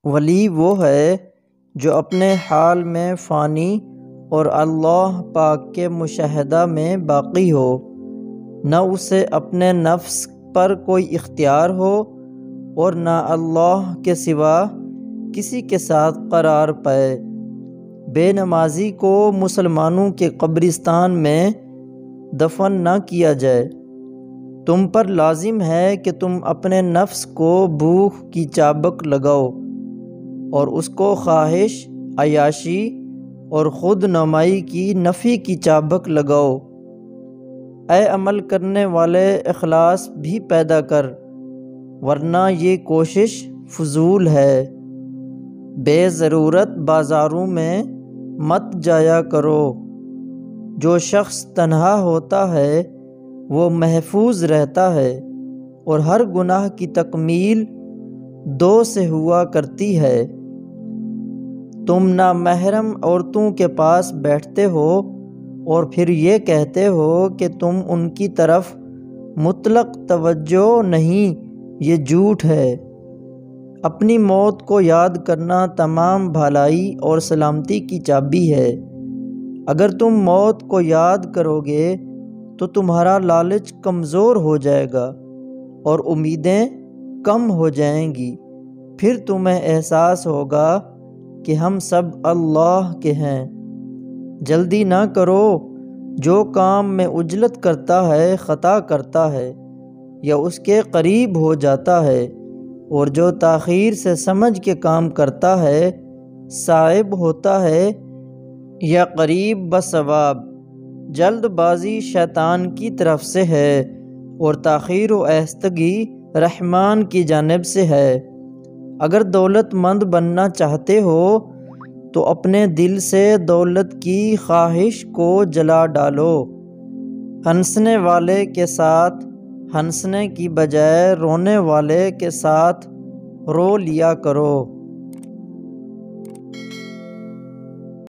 ولی وہ ہے جو اپنے حال میں فانی اور اللہ پاک کے مشاہدہ میں باقی ہو، نہ اسے اپنے نفس پر کوئی اختیار ہو اور نہ اللہ کے سوا کسی کے ساتھ قرار پائے۔ بے نمازی کو مسلمانوں کے قبرستان میں دفن نہ کیا جائے۔ تم پر لازم ہے کہ تم اپنے نفس کو بھوک کی چابک لگاؤ اور اس کو خواہش، عیاشی اور خود نمائی کی نفی کی چابک لگاؤ۔ اے عمل کرنے والے، اخلاص بھی پیدا کر، ورنہ یہ کوشش فضول ہے۔ بے ضرورت بازاروں میں مت جایا کرو۔ جو شخص تنہا ہوتا ہے وہ محفوظ رہتا ہے، اور ہر گناہ کی تکمیل 2 سے ہوا کرتی ہے۔ تم نامحرم عورتوں کے پاس بیٹھتے ہو اور پھر یہ کہتے ہو کہ تم ان کی طرف مطلق توجہ نہیں، یہ جھوٹ ہے۔ اپنی موت کو یاد کرنا تمام بھلائی اور سلامتی کی چابی ہے۔ اگر تم موت کو یاد کرو گے تو تمہارا لالچ کمزور ہو جائے گا اور امیدیں کم ہو جائیں گی۔ پھر تمہیں احساس ہوگا کہ ہم سب اللہ کے ہیں۔ جلدی نہ کرو، جو کام میں عجلت کرتا ہے خطا کرتا ہے یا اس کے قریب ہو جاتا ہے، اور جو تاخیر سے سمجھ کے کام کرتا ہے صائب ہوتا ہے یا قریب بثواب۔ جلد بازی شیطان کی طرف سے ہے اور تاخیر و آہستگی رحمان کی جانب سے ہے۔ اگر دولت مند بننا چاہتے ہو تو اپنے دل سے دولت کی خواہش کو جلا ڈالو۔ ہنسنے والے کے ساتھ ہنسنے کی بجائے رونے والے کے ساتھ رو لیا کرو۔